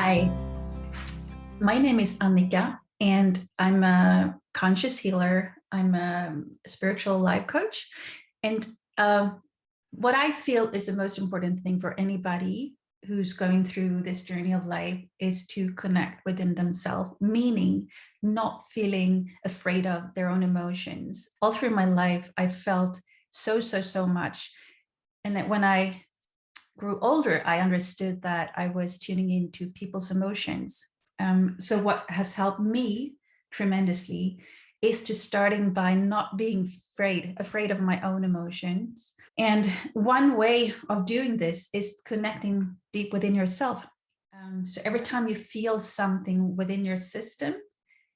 Hi, my name is Annika, and I'm a conscious healer. I'm a spiritual life coach. And what I feel is the most important thing for anybody who's going through this journey of life is to connect within themselves, meaning not feeling afraid of their own emotions. All through my life, I felt so much. And that when I grew older, I understood that I was tuning into people's emotions. So what has helped me tremendously is to starting by not being afraid of my own emotions. And one way of doing this is connecting deep within yourself. So every time you feel something within your system,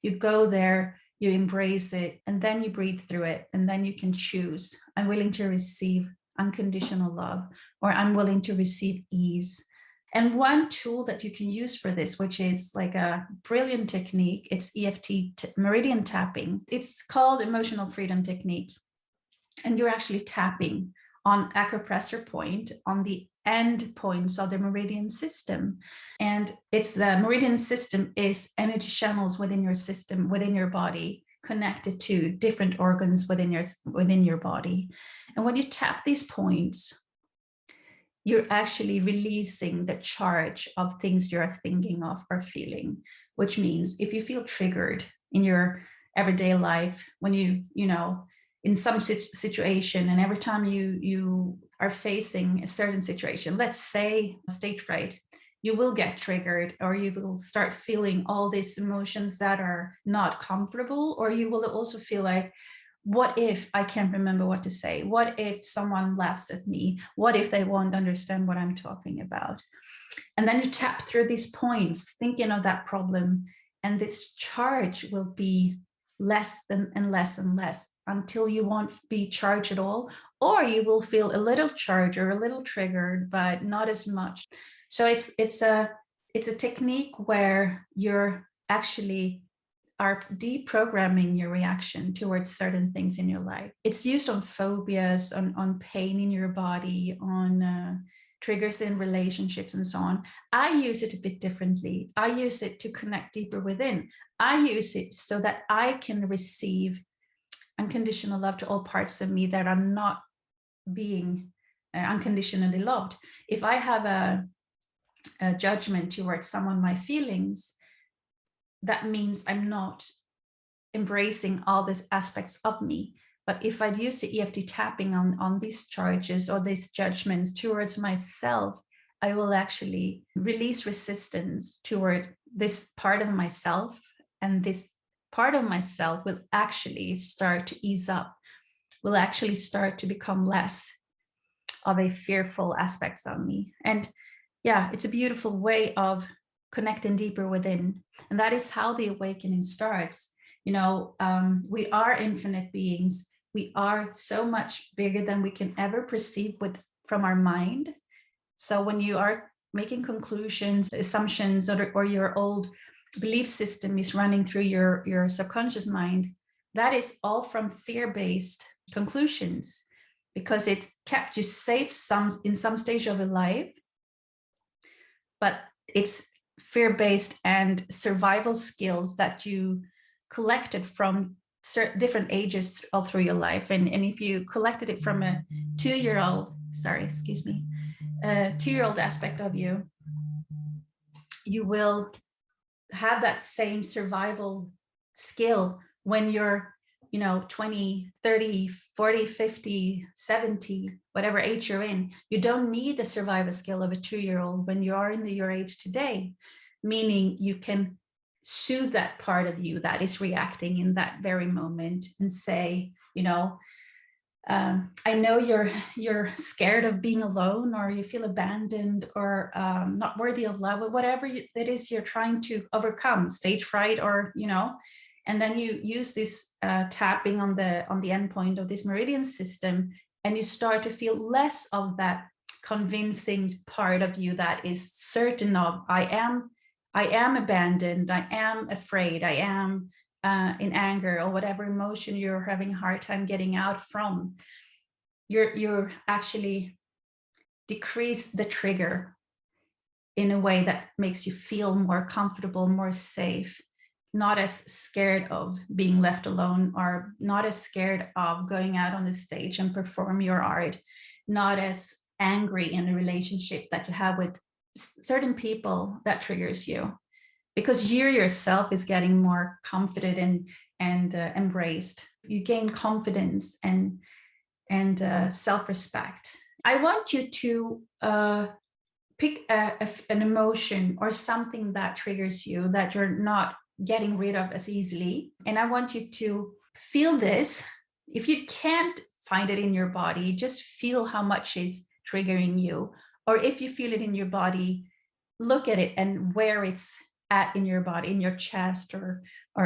you go there, you embrace it, and then you breathe through it, and then you can choose. I'm willing to receive unconditional love, or I'm willing to receive ease. And one tool that you can use for this, which is like a brilliant technique, it's EFT Meridian Tapping. It's called Emotional Freedom Technique. And you're actually tapping on acupressure point on the end points of the meridian system. And it's the meridian system is energy channels within your system, within your body, connected to different organs within your body. And when you tap these points, you're actually releasing the charge of things you're thinking of or feeling, which means if you feel triggered in your everyday life, when you know, in some situation, and every time you are facing a certain situation, let's say stage fright, you will get triggered, or you will start feeling all these emotions that are not comfortable, or you will also feel like, what if I can't remember what to say? What if someone laughs at me? What if they won't understand what I'm talking about? And then you tap through these points, thinking of that problem, and this charge will be less and less and less until you won't be charged at all, or you will feel a little charged or a little triggered, but not as much. So it's a technique where you're actually are deprogramming your reaction towards certain things in your life. It's used on phobias, on pain in your body, on triggers in relationships and so on. I use it a bit differently. I use it to connect deeper within. I use it so that I can receive unconditional love to all parts of me that are not being unconditionally loved. If I have a judgment towards someone, my feelings, that means I'm not embracing all these aspects of me. But if I use the EFT tapping on these charges or these judgments towards myself, I will actually release resistance toward this part of myself. And this part of myself will actually start to ease up, will actually start to become less of a fearful aspects of me. And yeah, it's a beautiful way of connecting deeper within. And that is how the awakening starts. You know, we are infinite beings. We are so much bigger than we can ever perceive from our mind. So when you are making conclusions, assumptions, or your old belief system is running through your subconscious mind, that is all from fear-based conclusions, because it's kept you safe in some stage of your life, but it's fear-based and survival skills that you collected from different ages all through your life. And if you collected it from a two-year-old aspect of you, you will have that same survival skill when you're 20, 30, 40, 50, 70, whatever age you're in. You don't need the survival skill of a 2-year-old when you are in your age today, meaning you can soothe that part of you that is reacting in that very moment and say, I know you're scared of being alone, or you feel abandoned, or not worthy of love, whatever it is you're trying to overcome, stage fright, or and then you use this tapping on the end point of this meridian system, and you start to feel less of that convincing part of you that is certain of, I am abandoned, I am afraid, I am in anger, or whatever emotion you're having a hard time getting out from. You're actually decrease the trigger in a way that makes you feel more comfortable, more safe, not as scared of being left alone, or not as scared of going out on the stage and perform your art, not as angry in a relationship that you have with certain people that triggers you, because you yourself is getting more confident and embraced. You gain confidence and self-respect. I want you to pick an emotion or something that triggers you that you're not getting rid of as easily. And I want you to feel this. If you can't find it in your body, just feel how much is triggering you. Or if you feel it in your body, look at it and where it's at in your body, in your chest or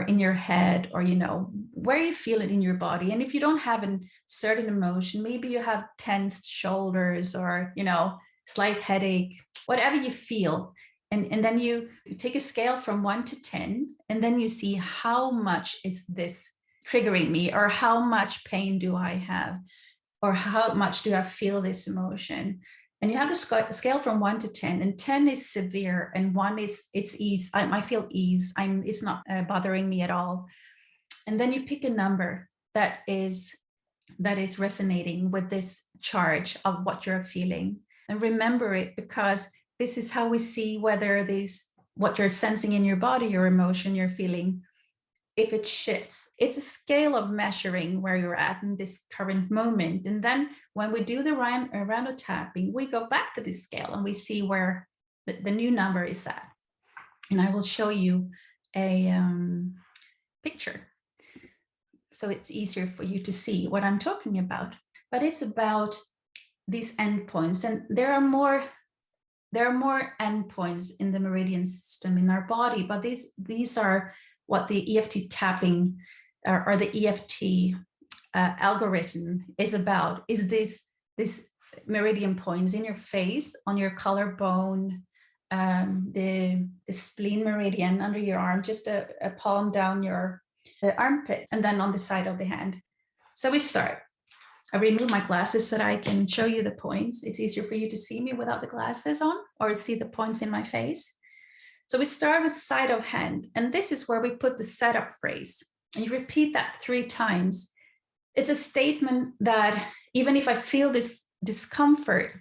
in your head, or, you know, where you feel it in your body. And if you don't have a certain emotion, maybe you have tensed shoulders or, you know, slight headache, whatever you feel. And then you take a scale from 1 to 10, and then you see how much is this triggering me, or how much pain do I have, or how much do I feel this emotion. And you have the scale from 1 to 10, and 10 is severe, and 1 is it's ease. I feel ease. It's not bothering me at all. And then you pick a number that is resonating with this charge of what you're feeling, and remember it, because this is how we see whether what you're sensing in your body, your emotion, you're feeling, if it shifts. It's a scale of measuring where you're at in this current moment. And then when we do the random tapping, we go back to this scale and we see where the new number is at. And I will show you a picture, so it's easier for you to see what I'm talking about. But it's about these endpoints, and there are more endpoints in the meridian system in our body, but these are what the EFT tapping or the EFT algorithm is about, is this meridian points in your face, on your collarbone, the spleen meridian under your arm, just a palm down your armpit, and then on the side of the hand. So we start. I remove my glasses so that I can show you the points. It's easier for you to see me without the glasses on, or see the points in my face. So we start with side of hand, and this is where we put the setup phrase, and you repeat that 3 times. It's a statement that even if I feel this discomfort,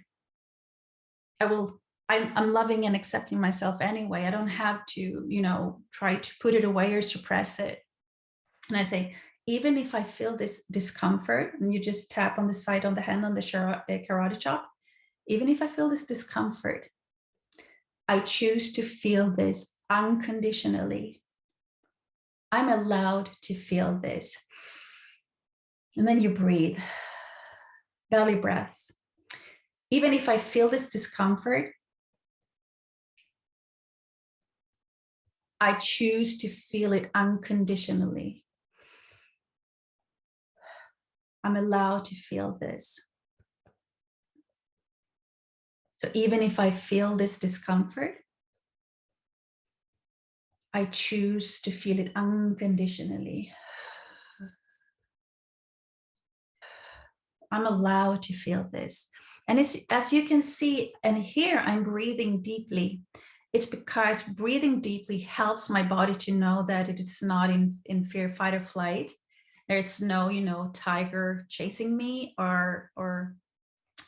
I'm loving and accepting myself anyway. I don't have to, you know, try to put it away or suppress it. And I say, even if I feel this discomfort, and you just tap on the side of the hand on the karate chop, even if I feel this discomfort, I choose to feel this unconditionally. I'm allowed to feel this. And then you breathe, belly breaths. Even if I feel this discomfort, I choose to feel it unconditionally. I'm allowed to feel this. So even if I feel this discomfort, I choose to feel it unconditionally. I'm allowed to feel this. And as you can see and hear, I'm breathing deeply. It's because breathing deeply helps my body to know that it is not in fear, fight, or flight. There's no, you know, tiger chasing me or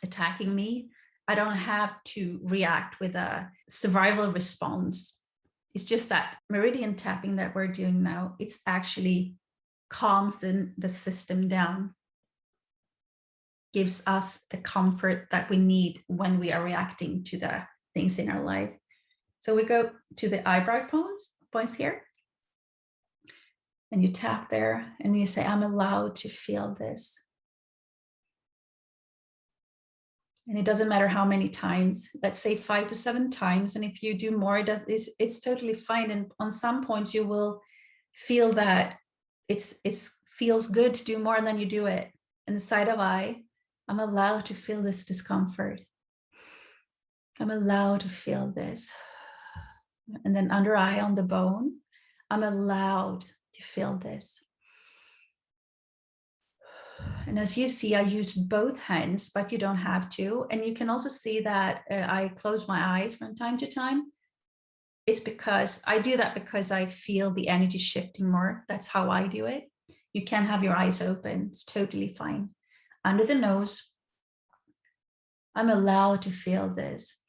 attacking me. I don't have to react with a survival response. It's just that meridian tapping that we're doing now, it's actually calms the system down, gives us the comfort that we need when we are reacting to the things in our life. So we go to the eyebrow points here, and you tap there and you say, I'm allowed to feel this. And it doesn't matter how many times, let's say 5 to 7 times. And if you do more, it's totally fine. And on some points you will feel that it feels good to do more, and then you do it. In the side of eye, I'm allowed to feel this discomfort. I'm allowed to feel this. And then under eye on the bone, I'm allowed to feel this. And as you see, I use both hands, but you don't have to. And you can also see that I close my eyes from time to time. It's because I do that because I feel the energy shifting more. That's how I do it. You can have your eyes open. It's totally fine. Under the nose, I'm allowed to feel this.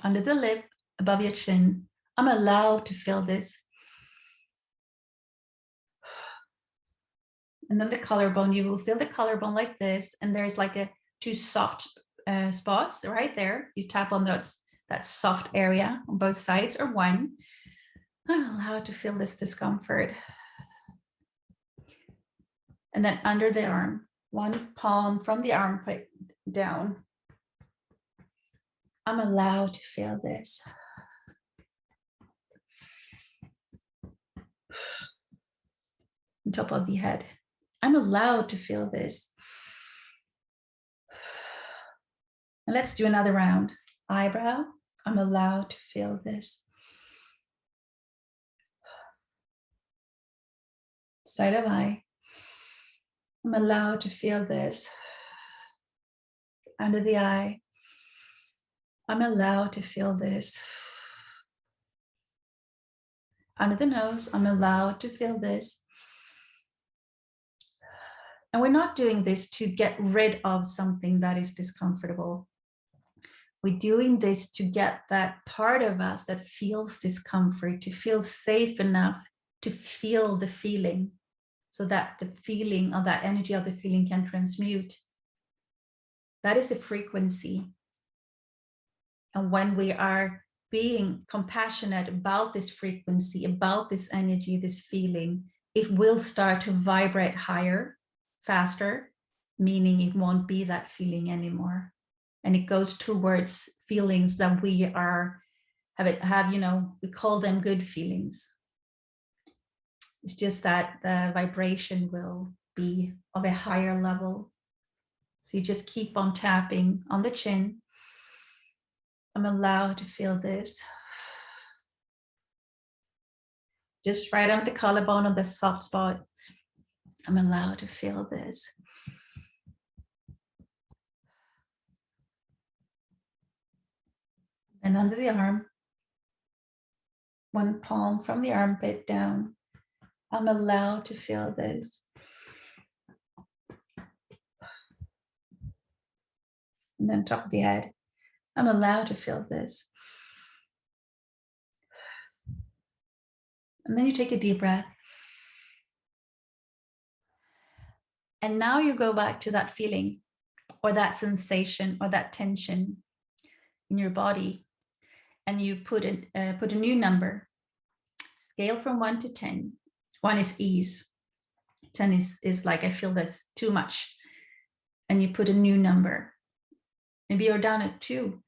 Under the lip, above your chin, I'm allowed to feel this. And then the collarbone, you will feel the collarbone like this. And there's like two soft spots right there. You tap on that soft area on both sides or one. I'm allowed to feel this discomfort. And then under the arm, one palm from the armpit down. I'm allowed to feel this. On top of the head. I'm allowed to feel this. And let's do another round. Eyebrow, I'm allowed to feel this. Side of eye, I'm allowed to feel this. Under the eye, I'm allowed to feel this. Under the nose, I'm allowed to feel this. And we're not doing this to get rid of something that is discomfortable. We're doing this to get that part of us that feels discomfort, to feel safe enough to feel the feeling, so that the feeling or that energy of the feeling can transmute. That is a frequency. And when we are being compassionate about this frequency, about this energy, this feeling, it will start to vibrate higher, faster, meaning it won't be that feeling anymore. And it goes towards feelings that we have, we call them good feelings. It's just that the vibration will be of a higher level. So you just keep on tapping on the chin. I'm allowed to feel this. Just right on the collarbone, on the soft spot. I'm allowed to feel this. And under the arm, one palm from the armpit down. I'm allowed to feel this. And then top of the head, I'm allowed to feel this. And then you take a deep breath. And now you go back to that feeling or that sensation or that tension in your body. And you put a new number. Scale from 1 to 10. 1 is ease. 10 is like, I feel that's too much. And you put a new number. Maybe you're down at 2.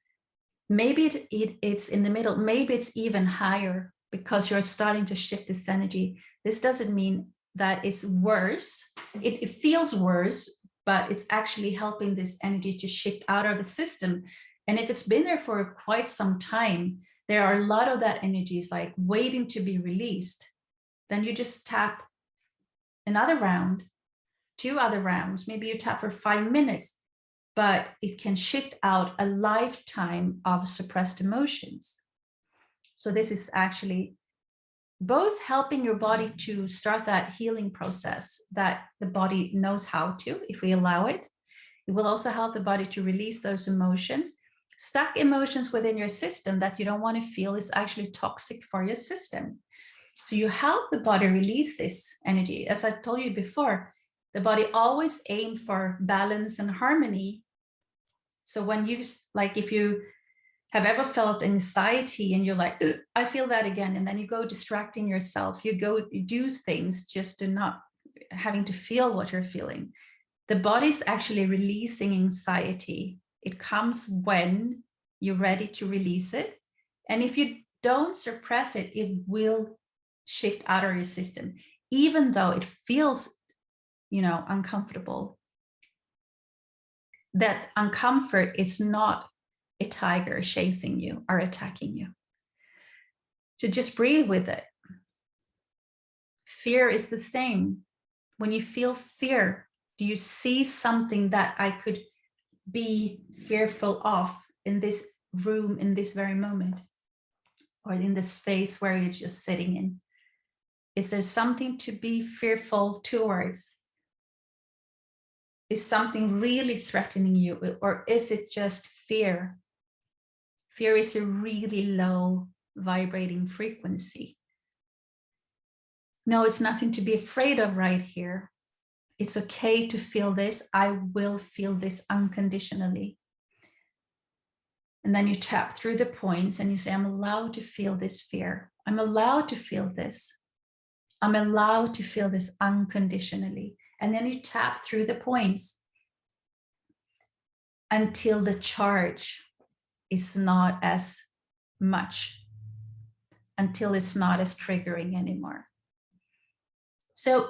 Maybe it's in the middle. Maybe it's even higher because you're starting to shift this energy. This doesn't mean that it's worse. It feels worse, but it's actually helping this energy to shift out of the system. And if it's been there for quite some time, there are a lot of that energy is like waiting to be released. Then you just tap another round, 2 other rounds. Maybe you tap for 5 minutes, but it can shift out a lifetime of suppressed emotions. So this is actually both helping your body to start that healing process that the body knows how to, if we allow it. It will also help the body to release those emotions. Stuck emotions within your system that you don't want to feel is actually toxic for your system. So you help the body release this energy. As I told you before, the body always aims for balance and harmony. So when you, like if you have ever felt anxiety and you're like, I feel that again, and then you go distracting yourself, you do things just to not having to feel what you're feeling. The body's actually releasing anxiety. It comes when you're ready to release it. And if you don't suppress it, it will shift out of your system, even though it feels, uncomfortable. That uncomfort is not a tiger chasing you or attacking you. So just breathe with it. Fear is the same. When you feel fear, do you see something that I could be fearful of in this room, in this very moment, or in the space where you're just sitting in? Is there something to be fearful towards? Is something really threatening you, or is it just fear? Fear is a really low vibrating frequency. No, it's nothing to be afraid of right here. It's okay to feel this. I will feel this unconditionally. And then you tap through the points and you say, I'm allowed to feel this fear. I'm allowed to feel this. I'm allowed to feel this unconditionally. And then you tap through the points until the charge is not as much, until it's not as triggering anymore. So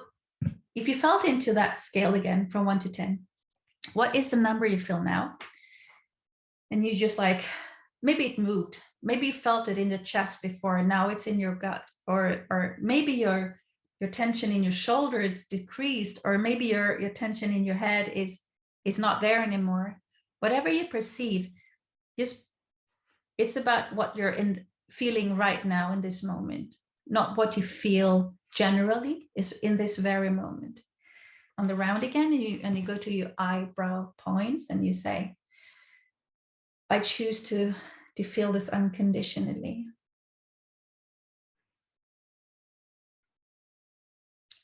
if you felt into that scale again from 1 to 10, what is the number you feel now? And you just like, maybe it moved. Maybe you felt it in the chest before, and now it's in your gut. Or maybe your tension in your shoulders decreased, or maybe your tension in your head is not there anymore. Whatever you perceive, just it's about what you're feeling right now in this moment, not what you feel generally is in this very moment. On the round again, and you go to your eyebrow points and you say, I choose to feel this unconditionally.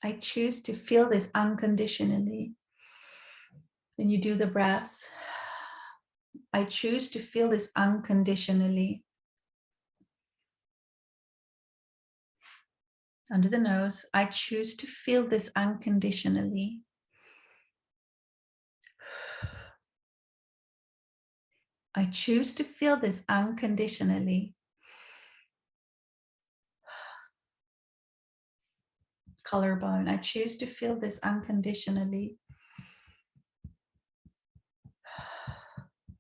I choose to feel this unconditionally. Then you do the breaths. I choose to feel this unconditionally. Under the nose, I choose to feel this unconditionally. I choose to feel this unconditionally. Collarbone, I choose to feel this unconditionally.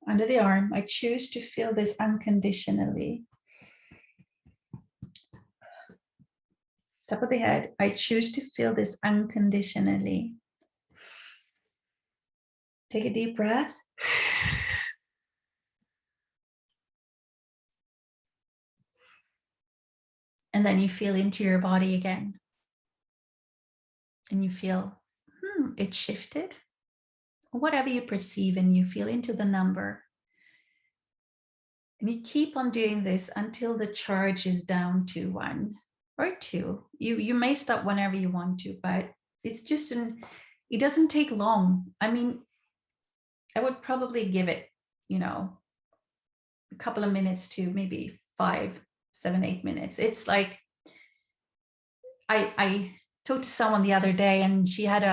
Under the arm, I choose to feel this unconditionally. Top of the head, I choose to feel this unconditionally. Take a deep breath. And then you feel into your body again. And you feel, it shifted. Whatever you perceive, and you feel into the number. And you keep on doing this until the charge is down to 1 or 2. You may stop whenever you want to, but it's just it doesn't take long. I mean, I would probably give it, a couple of minutes to maybe 5, 7, 8 minutes. It's like, I talked to someone the other day, and she has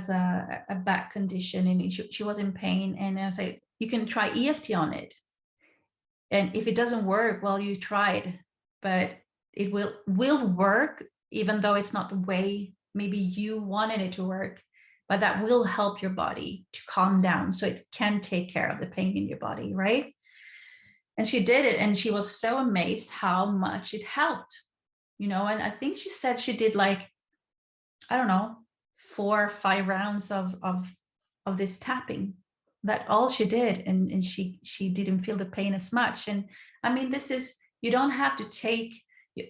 a back condition, and she was in pain. And I was like, you can try EFT on it. And if it doesn't work, well, you tried, but it will work, even though it's not the way maybe you wanted it to work. But that will help your body to calm down, so it can take care of the pain in your body, right? And she did it, and she was so amazed how much it helped, and I think she said she did like, I don't know, 4 or 5 rounds of this tapping. That all she did, and she didn't feel the pain as much. And I mean, this is, you don't have to take,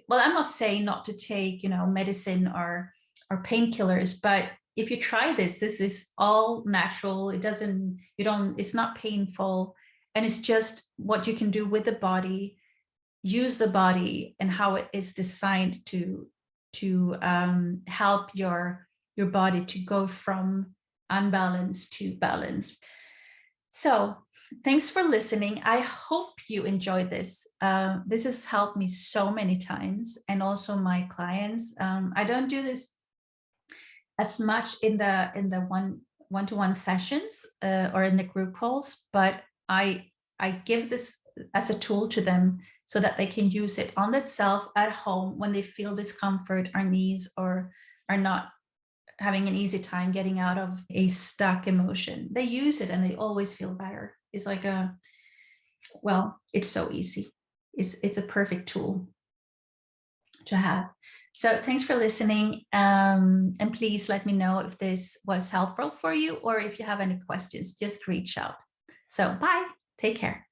well, I'm not saying not to take, medicine or painkillers, but if you try this is all natural. It's not painful, and it's just what you can do with the body. Use the body and how it is designed to help your body to go from unbalance to balance. So thanks for listening. I hope you enjoyed this. This has helped me so many times, and also my clients. I don't do this as much in the one-to-one sessions or in the group calls, but I give this as a tool to them so that they can use it on themselves at home when they feel discomfort or knees, or are not having an easy time getting out of a stuck emotion. They use it and they always feel better. It's like it's so easy. It's a perfect tool to have. So thanks for listening. And please let me know if this was helpful for you or if you have any questions, just reach out. So bye. Take care.